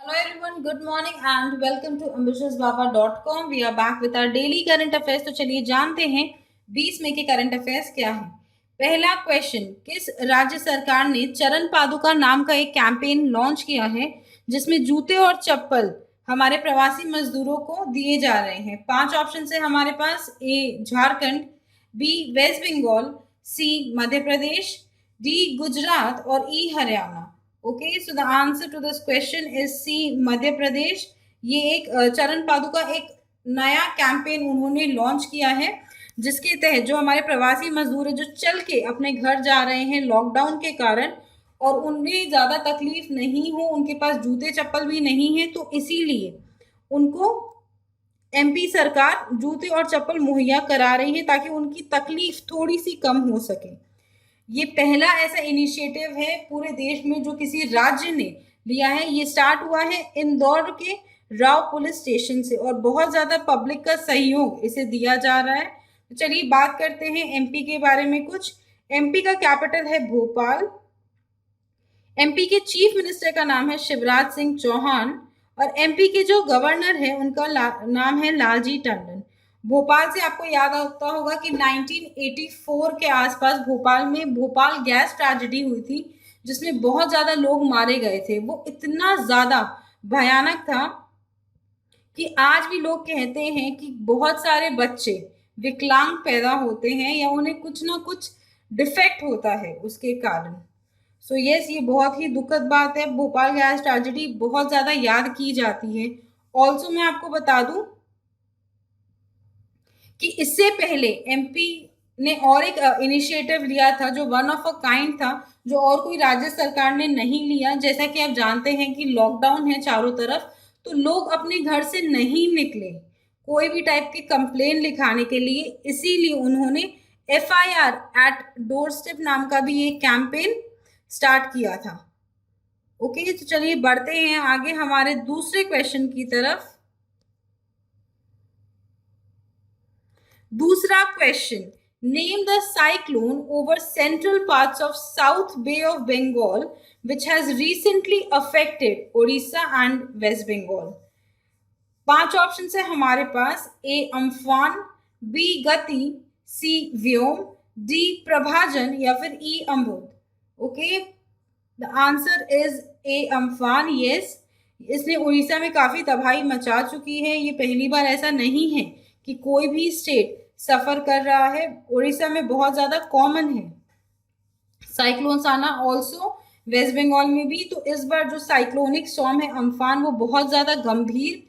Hello everyone, good morning and welcome to ambitiousbaba.com. We are back with our daily current affairs. तो चलिए जानते हैं 20 मई के current affairs क्या है। पहला क्वेश्चन, किस राज्य सरकार ने चरण पादुका नाम का एक कैंपेन लॉन्च किया है जिसमें जूते और चप्पल हमारे प्रवासी मजदूरों को दिए जा रहे हैं। 5 ऑप्शन है हमारे पास। A Jharkhand, B West Bengal, C Madhya Pradesh, D Gujarat और E Haryana. Okay, so the answer to this question is C Madhya Pradesh. ये एक चरण पादुका एक नया कैंपेन उन्होंने लॉन्च किया है जिसके तहत जो हमारे प्रवासी मजदूर है जो चल के अपने घर जा रहे हैं लॉकडाउन के कारण और उन्हें ज्यादा तकलीफ नहीं हो, उनके पास जूते चप्पल भी नहीं है, तो इसीलिए उनको एमपी सरकार जूते और चप्पल मुहैया करा रही है ताकि उनकी तकलीफ थोड़ी सी कम हो सके। ये पहला ऐसा इनिशिएटिव है पूरे देश में जो किसी राज्य ने लिया है। ये स्टार्ट हुआ है इंदौर के राव पुलिस स्टेशन से और बहुत ज्यादा पब्लिक का सहयोग इसे दिया जा रहा है। तो चलिए बात करते हैं एमपी के बारे में कुछ। एमपी का कैपिटल है भोपाल। एमपी के चीफ मिनिस्टर का नाम है शिवराज सिंह चौहान और एमपी के जो गवर्नर है उनका नाम है लालजी टंडन। भोपाल से आपको याद आता होगा कि 1984 के आसपास भोपाल में भोपाल गैस ट्रेजेडी हुई थी जिसमें बहुत ज्यादा लोग मारे गए थे। वो इतना ज्यादा भयानक था कि आज भी लोग कहते हैं कि बहुत सारे बच्चे विकलांग पैदा होते हैं या उन्हें कुछ ना कुछ डिफेक्ट होता है उसके कारण। सो यस, ये बहुत ही दुखद बात है। भोपाल गैस ट्रेजेडी बहुत ज्यादा याद की जाती है। ऑल्सो मैं आपको बता दूं कि इससे पहले एमपी ने और एक इनिशिएटिव लिया था जो वन ऑफ अ काइंड था, जो और कोई राज्य सरकार ने नहीं लिया। जैसा कि आप जानते हैं कि लॉकडाउन है चारों तरफ, तो लोग अपने घर से नहीं निकले कोई भी टाइप की कंप्लेन लिखाने के लिए, इसीलिए उन्होंने FIR एट डोर स्टेप नाम का भी एक कैंपेन स्टार्ट किया था। ओके, तो चलिए बढ़ते हैं आगे हमारे दूसरे क्वेश्चन की तरफ। दूसरा question, name the cyclone over central parts of south bay of Bengal which has recently affected Odisha and West Bengal. 5 option है हमारे पास। ए अम्फान, बी गति, सी व्योम, डी प्रभाजन या फिर E Ambud. Okay, the answer is A Amphan. Yes, इसने उड़ीसा में काफी तबाही मचा चुकी है। ये पहली बार ऐसा नहीं है कि कोई भी स्टेट सफर कर रहा है, उड़ीसा में बहुत ज्यादा कॉमन है साइक्लोन्स आना। ऑल्सो वेस्ट बंगाल में भी। तो इस बार जो साइक्लोनिक स्टॉर्म है अम्फान वो बहुत ज्यादा गंभीर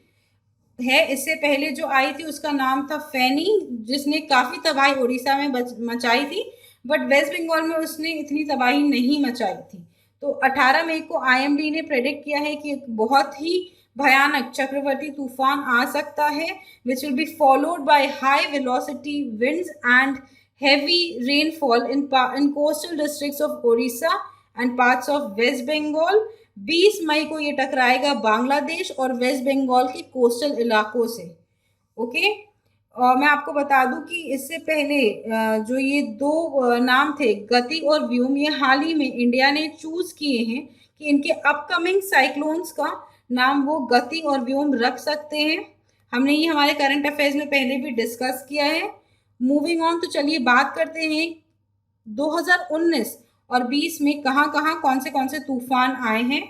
है। इससे पहले जो आई थी उसका नाम था फैनी, जिसने काफी तबाही उड़ीसा में मचाई थी, बट वेस्ट बंगाल में उसने इतनी तबाही नहीं मचाई थी। तो 18 मई को IMD ने प्रेडिक्ट किया है कि बहुत ही भयानक चक्रवर्ती तूफान आ सकता है which will be followed by high velocity winds and heavy rainfall in coastal districts of Odisha and parts of West Bengal। 20 मई को ये टकराएगा बांग्लादेश और वेस्ट बंगाल के कोस्टल इलाकों से। ओके, और मैं आपको बता दूं कि इससे पहले जो ये दो नाम थे गति और व्योम, ये हाल ही में इंडिया ने चूज किए हैं कि इनके अपकमिंग साइक्लोन्स का नाम वो गति और व्योम रख सकते हैं। हमने ये हमारे करंट अफेयर्स में पहले भी डिस्कस किया है। मूविंग ऑन, तो चलिए बात करते हैं 2019 और 20 में कहाँ कहाँ कौन से तूफान आए हैं।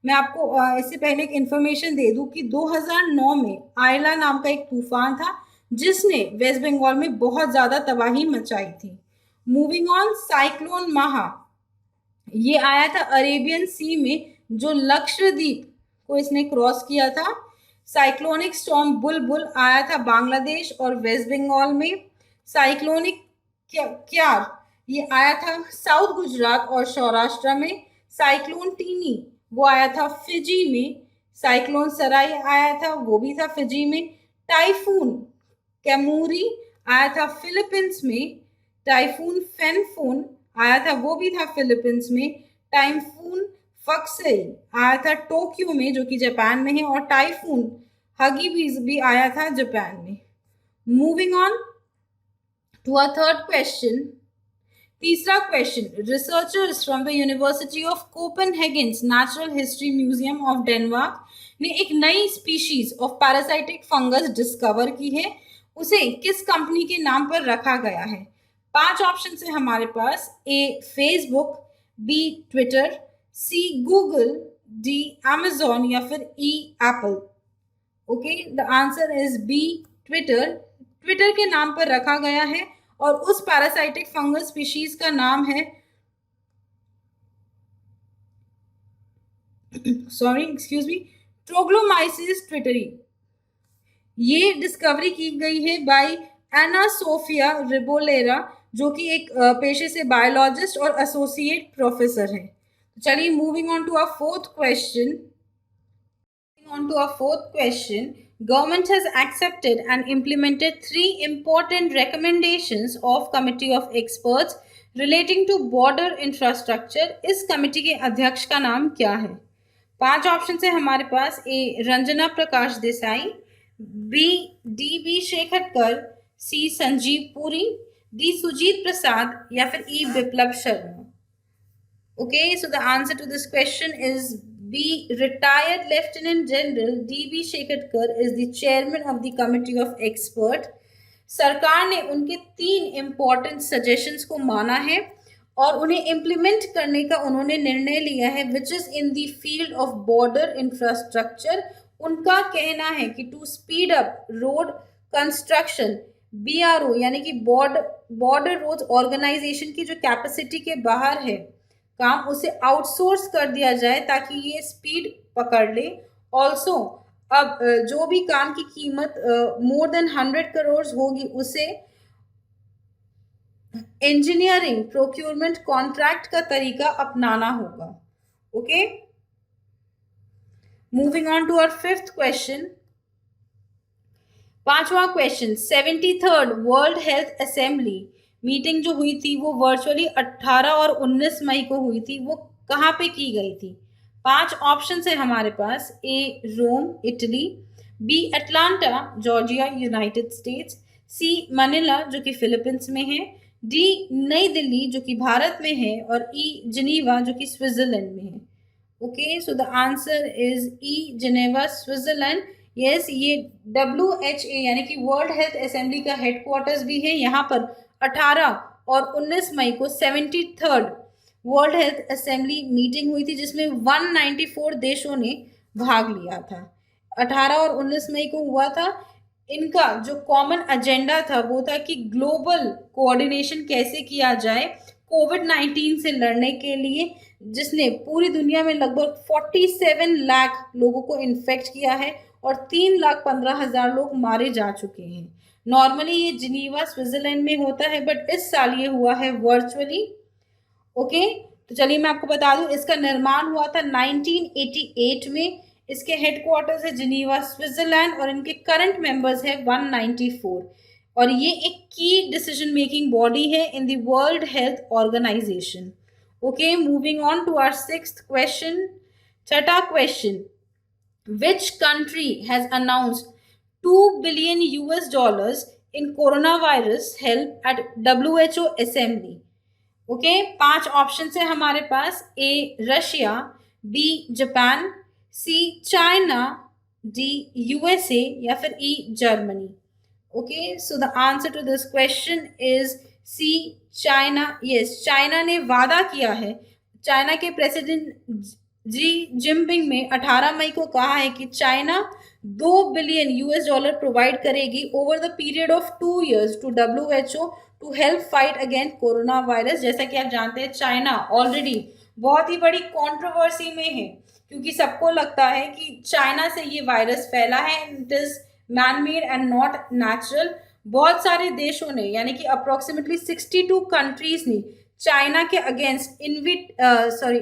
मैं आपको इससे पहले एक इन्फॉर्मेशन दे दूं कि 2009 में आयला नाम का एक तूफान था जिसने वेस्ट बंगाल में बहुत ज्यादा तबाही मचाई थी। मूविंग ऑन, साइक्लोन महा, ये आया था अरेबियन सी में जो लक्षद्वीप को इसने क्रॉस किया था। साइक्लोनिक स्टॉर्म बुलबुल आया था बांग्लादेश और वेस्ट बंगाल में। साइक्लोनिक क्यार ये आया था साउथ गुजरात और सौराष्ट्र में। साइक्लोन टीनी वो आया था फिजी में। साइक्लोन सराई आया था, वो भी था फिजी में। टाइफून कैमूरी आया था फिलीपींस में। टाइफून फेनफोन आया था, वो भी था फिलीपींस में। टाइफून फक्सेल आया था टोक्यो में जो कि जापान में है। और टाइफून हगीबीज भी आया था जापान में। Moving on to a third question, तीसरा question, researchers from the University of Copenhagen's Natural History Museum of Denmark ने एक नई species of parasitic fungus discover की है, उसे किस कंपनी के नाम पर रखा गया है? 5 ऑप्शन है हमारे पास, A Facebook, B Twitter, C Google, D Amazon या फिर E Apple. Okay, the answer is B Twitter. Twitter के नाम पर रखा गया है और उस पैरासाइटिक फंगस स्पीशीज का नाम है सॉरी एक्सक्यूज मी ट्रोग्लोमाइसिस ट्विटरी। ये डिस्कवरी की गई है बाय एना सोफिया रिबोलेरा, जो कि एक पेशे से बायोलॉजिस्ट और एसोसिएट प्रोफेसर है। चलिए moving on to our fourth question. Government has accepted and implemented 3 important recommendations of Committee of Experts relating to border infrastructure. इस कमेटी के अध्यक्ष का नाम क्या है? 5 ऑप्शन है हमारे पास, ए रंजना प्रकाश देसाई, बी डी शेखरकर, सी संजीव पुरी, डी सुजीत प्रसाद या फिर ई Biplab Sharma. Okay, so the answer to this question is B. Retired Lieutenant General D.B. Shekhar is the chairman of the Committee of Expert. सरकार ने उनके 3 important suggestions को माना है और उन्हें implement करने का उन्होंने निर्णय लिया है, which is in the field of border infrastructure. उनका कहना है कि to speed up road construction, BRO यानी कि border roads organization की जो capacity के बाहर है काम, उसे आउटसोर्स कर दिया जाए ताकि ये स्पीड पकड़ ले। ऑल्सो अब जो भी काम की कीमत मोर देन 100 करोड़ होगी उसे इंजीनियरिंग प्रोक्योरमेंट कॉन्ट्रैक्ट का तरीका अपनाना होगा। Okay, moving on to our fifth question. 5वां question, 73rd World Health Assembly meeting जो हुई थी वो वर्चुअली 18 और 19 मई को हुई थी, वो कहाँ पे की गई थी? 5 ऑप्शन है हमारे पास, A Rome Italy, B Atlanta Georgia United States, C Manila जो कि फिलीपींस में है, डी नई दिल्ली जो कि भारत में है और ई जिनेवा जो कि स्विट्जरलैंड में है। Okay, so the answer is E Geneva Switzerland. Yes, ये WHO यानी कि वर्ल्ड हेल्थ असेंबली का हेडक्वार्टर्स भी है। यहाँ पर 18 और 19 मई को 73rd World Health Assembly meeting हुई थी जिसमें 194 देशों ने भाग लिया था। 18 और 19 मई को हुआ था। इनका जो कॉमन एजेंडा था वो था कि ग्लोबल कोऑर्डिनेशन कैसे किया जाए कोविड-19 से लड़ने के लिए, जिसने पूरी दुनिया में लगभग 47 लाख लोगों को इन्फेक्ट किया है और 3,15,000 लोग मारे जा चुके हैं। नॉर्मली ये जिनीवा स्विट्जरलैंड में होता है, बट इस साल ये हुआ है वर्चुअली। ओके, तो चलिए मैं आपको बता दूं, इसका निर्माण हुआ था 1988 में। इसके हेडक्वार्टर्स है जिनीवा स्विट्जरलैंड और इनके करंट मेंबर्स है 194 और ये एक की डिसीजन मेकिंग बॉडी है in the World Health Organization. Okay, moving on to our sixth question. छठा question, which country has announced $2 billion in coronavirus help at WHO assembly? Okay, 5 option है हमारे पास, A Russia, B Japan, C China, D USA या फिर E Germany. Okay, so the answer to this question is C China. Yes, China ने वादा किया है, China के प्रेसिडेंट जी जिनपिंग में 18 मई को कहा है कि चाइना $2 billion प्रोवाइड करेगी over the period of 2 years to WHO to help fight against corona virus. जैसा कि आप जानते हैं चाइना ऑलरेडी बहुत ही बड़ी कंट्रोवर्सी में है क्योंकि सबको लगता है कि चाइना से ये वायरस फैला है, it is man made and not natural. बहुत सारे देशों ने यानी कि अप्रोक्सीमेटली 62 कंट्रीज ने चाइना के अगेंस्ट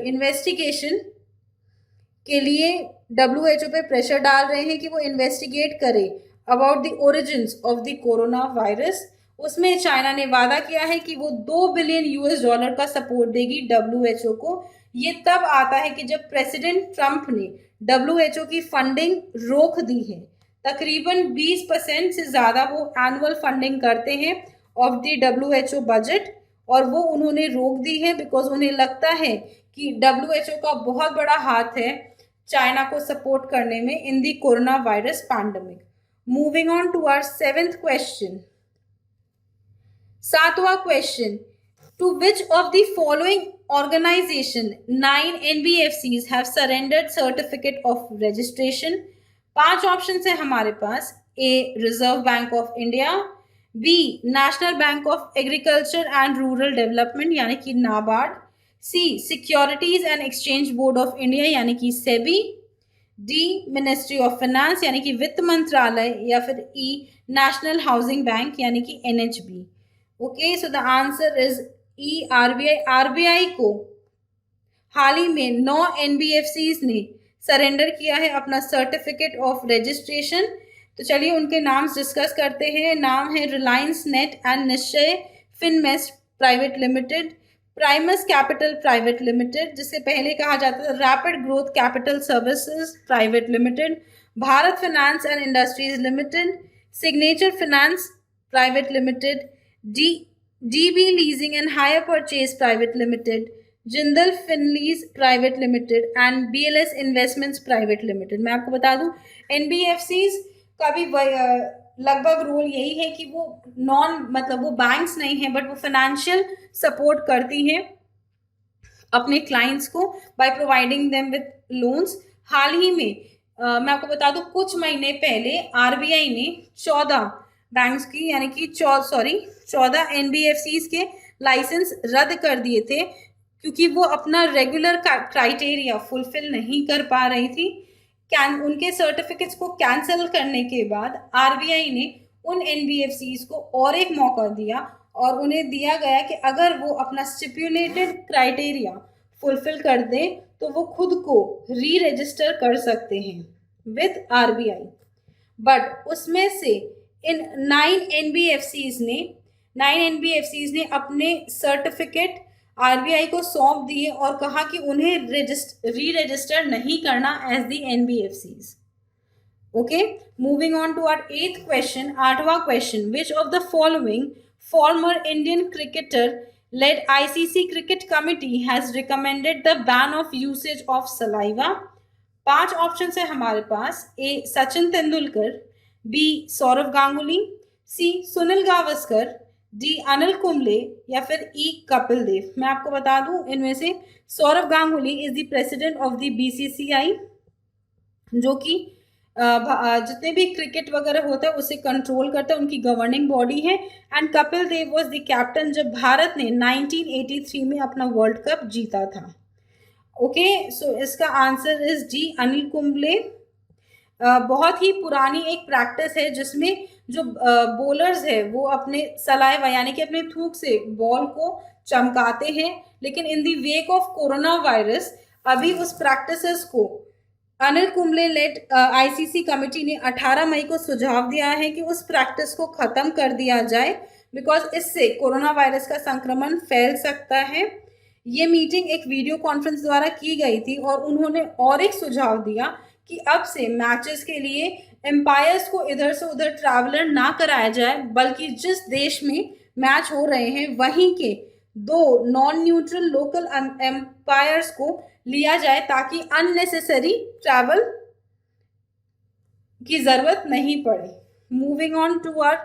इन्वेस्टिगेशन के लिए WHO पे प्रेशर डाल रहे हैं कि वो इन्वेस्टिगेट करे about the origins of the corona virus. उसमें चाइना ने वादा किया है कि वो $2 billion का सपोर्ट देगी WHO को। ये तब आता है कि जब प्रेसिडेंट ट्रंप ने WHO की फंडिंग रोक दी है। तकरीबन 20% से ज़्यादा वो एनुअल फंडिंग करते हैं ऑफ द WHO बजट। और वो उन्होंने रोक दी है बिकॉज उन्हें लगता है कि WHO का बहुत बड़ा हाथ है चाइना को सपोर्ट करने में in the coronavirus pandemic. Moving on to our 7th question. 7वां question, to which of the following organization 9 NBFCs have surrendered certificate of registration? 5 option है हमारे पास। A Reserve Bank of India, B National Bank of Agriculture and Rural Development यानी कि NABARD, C Securities and Exchange Board of India यानी कि SEBI, D Ministry of Finance यानी कि वित्त मंत्रालय, या फिर ई नेशनल हाउसिंग बैंक यानी कि NHB। Okay, so the answer is E RBI. RBI को हाल ही में 9 NBFCs ने सरेंडर किया है अपना सर्टिफिकेट ऑफ रजिस्ट्रेशन। तो चलिए उनके नाम डिस्कस करते हैं। नाम है Reliance Net and Nishchay Finmest private limited, Primus Capital private limited जिसे पहले कहा जाता था Rapid Growth Capital Services private limited, Bharat Finance and Industries limited, Signature Finance private limited, DB leasing and hire purchase private limited, Jindal Finlease private limited and BLS investments private limited. मैं आपको बता दूं NBFCs का भी लगभग रोल यही है कि वो मतलब वो बैंक्स नहीं है बट वो फाइनेंशियल सपोर्ट करती हैं अपने क्लाइंट्स को by providing them with loans. हाल ही में मैं आपको बता दूं कुछ महीने पहले RBI ने 14 बैंक्स की यानी कि 14 NBFCs के लाइसेंस रद्द कर दिए थे क्योंकि वो अपना रेगुलर क्राइटेरिया फुलफिल नहीं कर पा रही थी। उनके सर्टिफिकेट्स को कैंसिल करने के बाद RBI ने उन NBFCs को और एक मौका दिया और उन्हें दिया गया कि अगर वो अपना स्टिपुलेटेड क्राइटेरिया फुलफिल कर दें तो वो खुद को री रजिस्टर कर सकते हैं विद RBI। बट उसमें से इन 9 NBFCs ने अपने सर्टिफिकेट RBI को सौंप दिए और कहा कि उन्हें री रजिस्टर नहीं करना as the NBFCs। Okay, moving on to our 8th question. 8वां question, which of the following former Indian cricketer led ICC cricket committee has recommended the ban of usage of saliva? 5 option है हमारे पास। ए Sachin Tendulkar, B Saurav Ganguly, सी Sunil Gavaskar, D Anil Kumble, या फिर ई कपिल देव। मैं आपको बता दूं इनमें से Sourav Ganguly is the president of the BCCI जो कि जितने भी क्रिकेट वगैरह होता है उसे कंट्रोल करता है, उनकी गवर्निंग बॉडी है। And Kapil Dev was the captain जब भारत ने 1983 में अपना वर्ल्ड कप जीता था। ओके, सो इसका answer is D Anil Kumble. बहुत ही पुरानी एक प्रैक्टिस है जिसमें जो बॉलर्स है वो अपने सलाइवा यानी कि अपने थूक से बॉल को चमकाते हैं, लेकिन in the wake of corona virus अभी उस प्रैक्टिसेस को Anil Kumble led ICC committee ने 18 मई को सुझाव दिया है कि उस प्रैक्टिस को खत्म कर दिया जाए बिकॉज इससे कोरोना वायरस का संक्रमण फैल सकता है। ये मीटिंग एक वीडियो कॉन्फ्रेंस द्वारा की गई थी और उन्होंने और एक सुझाव दिया कि अब से मैचेस के लिए एम्पायर्स को इधर से उधर ट्रैवलर ना कराया जाए, बल्कि जिस देश में मैच हो रहे हैं वहीं के 2 नॉन न्यूट्रल लोकल एम्पायर्स को लिया जाए ताकि अननेसेसरी ट्रैवल की जरूरत नहीं पड़े। Moving on to our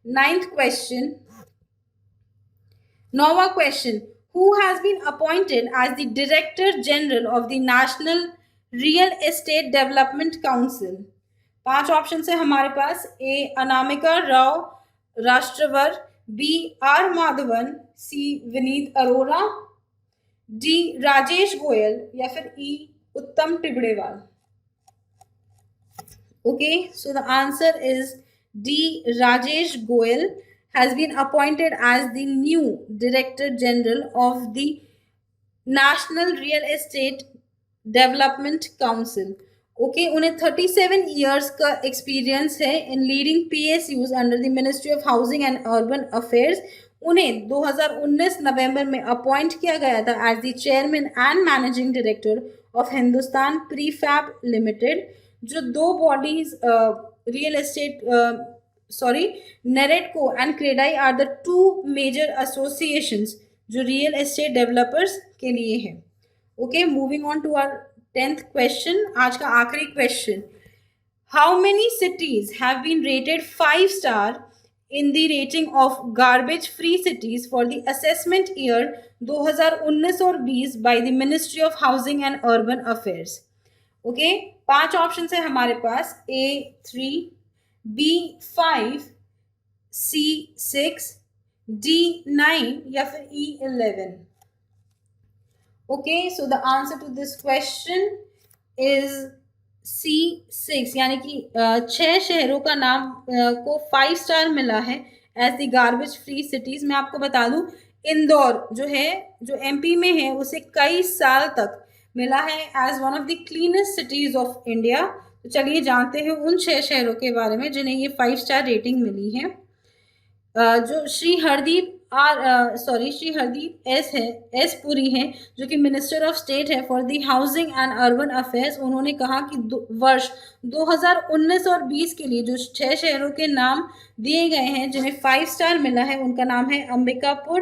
9th question. 9वां question, who has been appointed as the director general of the National Real Estate Development Council? 5 option है हमारे पास। A Anamika Rao Rashtrawar, B R Madhavan, C Vineet Arora, D Rajesh Goyal, या फिर E Uttam Tibrewal. Okay, so the answer is D Rajesh Goyal has been appointed as the new Director General of the National Real Estate Development Council. Okay, उन्हें 37 years का experience है in leading PSUs under the ministry of housing and urban affairs. उन्हें 2019 नवंबर में appoint किया गया था as the chairman and managing director of Hindustan prefab limited. जो 2 bodies real estate NAREDCO and CREDAI are the 2 major associations जो real estate developers के लिए है। Okay, moving on to our 10th question, आज का आखिरी question. How many cities have been rated 5 star in the rating of garbage free cities for the assessment year 2019 और 20 by the Ministry of Housing and Urban Affairs। Okay, 5 option है हमारे पास, A3, B5, C6, D9 या फिर E11। Okay, so the answer to this question is C6, यानी कि 6 शहरों का नाम को 5 स्टार मिला है as the garbage free cities. मैं आपको बता दूं, इंदौर जो है, जो MP में है, उसे कई साल तक मिला है as one of the cleanest cities of India. तो चलिए जानते हैं उन 6 शहरों के बारे में जिन्हें ये 5 स्टार रेटिंग मिली है। जो श्री हरदीप एस पुरी हैं, जो कि मिनिस्टर ऑफ स्टेट है for the housing and urban affairs. उन्होंने कहा कि वर्ष 2019 और 20 के लिए जो 6 शहरों के नाम दिए गए हैं जिन्हें 5 स्टार मिला है, उनका नाम है अंबिकापुर,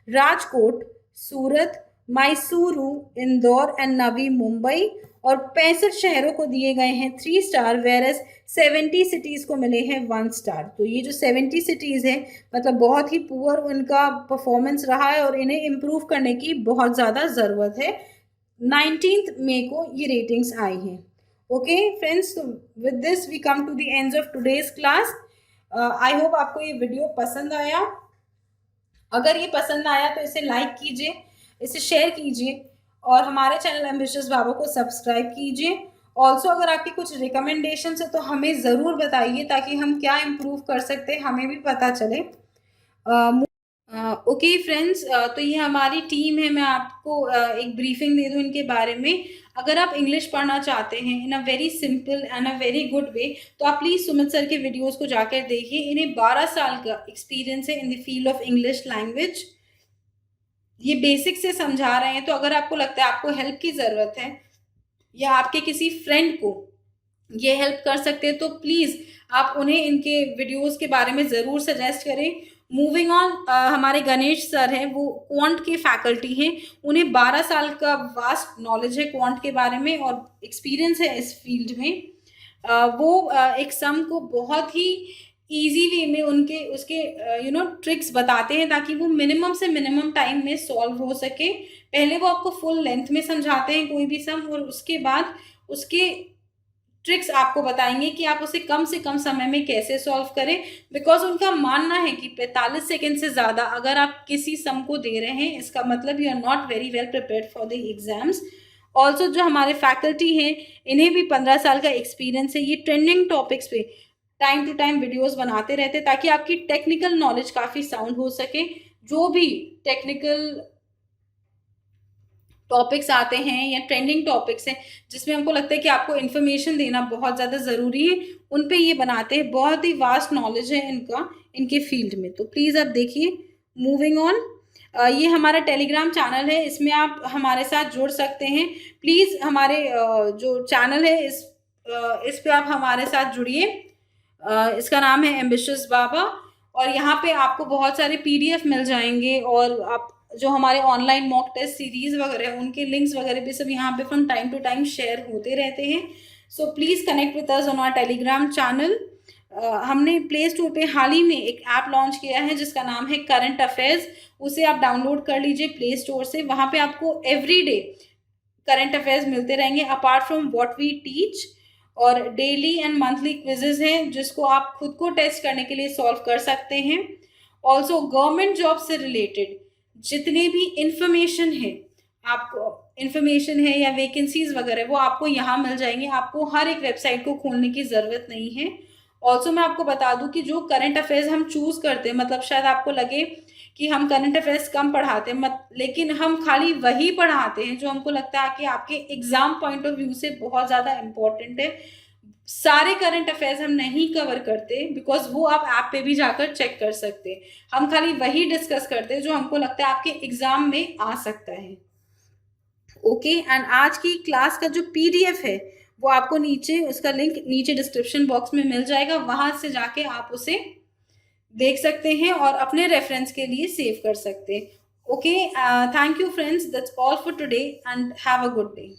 राजकोट, सूरत, मैसूरू, इंदौर एंड नवी मुंबई। और 65 शहरों को दिए गए हैं 3 स्टार, वेरस 70 सिटीज को मिले हैं 1 स्टार। तो ये जो 70 सिटीज है, मतलब बहुत ही पुअर उनका परफॉर्मेंस रहा है और इन्हें इम्प्रूव करने की बहुत ज़्यादा ज़रूरत है। 19 मई को ये रेटिंग्स आई हैं। ओके फ्रेंड्स, तो with this we come to the end of today's class. I hope आपको ये वीडियो पसंद आया। अगर ये पसंद आया तो इसे लाइक कीजिए, इसे शेयर कीजिए और हमारे चैनल एम्बिशियस बाबा को सब्सक्राइब कीजिए। ऑल्सो अगर आपकी कुछ रिकमेंडेशन है तो हमें ज़रूर बताइए, ताकि हम क्या इम्प्रूव कर सकते हैं हमें भी पता चले। ओके फ्रेंड्स, तो ये हमारी टीम है। मैं आपको एक ब्रीफिंग दे दूँ इनके बारे में। अगर आप इंग्लिश पढ़ना चाहते हैं in a very simple and a very good way, तो आप प्लीज़ सुमित सर के वीडियोस को जाकर देखिए। इन्हें 12 साल का एक्सपीरियंस है in the field of English language. ये बेसिक से समझा रहे हैं। तो अगर आपको लगता है आपको हेल्प की ज़रूरत है या आपके किसी फ्रेंड को ये हेल्प कर सकते हैं, तो प्लीज़ आप उन्हें इनके वीडियोस के बारे में ज़रूर सजेस्ट करें। मूविंग ऑन, हमारे गणेश सर हैं, वो क्वांट के फैकल्टी हैं। उन्हें 12 साल का वास्ट नॉलेज है क्वांट के बारे में और एक्सपीरियंस है इस फील्ड में। वो एक सम को बहुत ही ईजी वे में उसके ट्रिक्स बताते हैं, ताकि वो मिनिमम से मिनिमम टाइम में सॉल्व हो सके। पहले वो आपको फुल लेंथ में समझाते हैं कोई भी सम, और उसके बाद उसके ट्रिक्स आपको बताएंगे कि आप उसे कम से कम समय में कैसे सॉल्व करें। बिकॉज उनका मानना है कि 45 सेकेंड से ज़्यादा अगर आप किसी सम को दे रहे हैं, इसका मतलब you are not very well prepared for the exams. Also जो हमारे फैकल्टी हैं, इन्हें भी 15 साल का एक्सपीरियंस है। ये ट्रेंडिंग टॉपिक्स पे टाइम टू टाइम वीडियोस बनाते रहते हैं, ताकि आपकी टेक्निकल नॉलेज काफ़ी साउंड हो सके। जो भी टेक्निकल टॉपिक्स आते हैं या ट्रेंडिंग टॉपिक्स हैं जिसमें हमको लगता है कि आपको इन्फॉर्मेशन देना बहुत ज़्यादा ज़रूरी है, उन पे ये बनाते हैं। बहुत ही वास्ट नॉलेज है इनके फील्ड में। तो प्लीज़ आप देखिए। मूविंग ऑन, ये हमारा टेलीग्राम चैनल है, इसमें आप हमारे साथ जुड़ सकते हैं। प्लीज़ हमारे जो चैनल है इस पे आप हमारे साथ जुड़िए। इसका नाम है एम्बिशियस बाबा, और यहाँ पे आपको बहुत सारे PDF मिल जाएंगे, और आप जो हमारे ऑनलाइन मॉक टेस्ट सीरीज वगैरह उनके लिंक्स वगैरह भी सब यहाँ पे from time to time share होते रहते हैं। So please connect with us on our Telegram channel. हमने प्ले स्टोर पे हाल ही में एक ऐप लॉन्च किया है जिसका नाम है करंट अफेयर्स। उसे आप डाउनलोड कर लीजिए प्ले स्टोर से। वहाँ पे आपको एवरी डे करंट अफेयर्स मिलते रहेंगे apart from what we teach, और डेली एंड मंथली क्विजेज हैं जिसको आप खुद को टेस्ट करने के लिए सॉल्व कर सकते हैं। ऑल्सो गवर्नमेंट जॉब से रिलेटेड जितने भी इंफॉर्मेशन है, आपको इंफॉर्मेशन है या वैकेंसीज वगैरह, वो आपको यहाँ मिल जाएंगे। आपको हर एक वेबसाइट को खोलने की ज़रूरत नहीं है। ऑल्सो मैं आपको बता दूं कि जो करंट अफेयर्स हम चूज़ करते हैं, मतलब शायद आपको लगे कि हम करंट अफेयर्स कम पढ़ाते हैं, लेकिन हम खाली वही पढ़ाते हैं जो हमको लगता है कि आपके एग्जाम पॉइंट ऑफ व्यू से बहुत ज़्यादा इम्पोर्टेंट है। सारे करंट अफेयर्स हम नहीं कवर करते, बिकॉज वो आप ऐप पे भी जाकर चेक कर सकते हैं। हम खाली वही डिस्कस करते हैं जो हमको लगता है आपके एग्जाम में आ सकता है। ओके, एंड आज की क्लास का जो PDF है वो आपको नीचे, उसका लिंक नीचे डिस्क्रिप्शन बॉक्स में मिल जाएगा। वहां से जाके आप उसे देख सकते हैं और अपने रेफरेंस के लिए सेव कर सकते हैं। Okay, thank you, friends. That's all for today, and have a good day.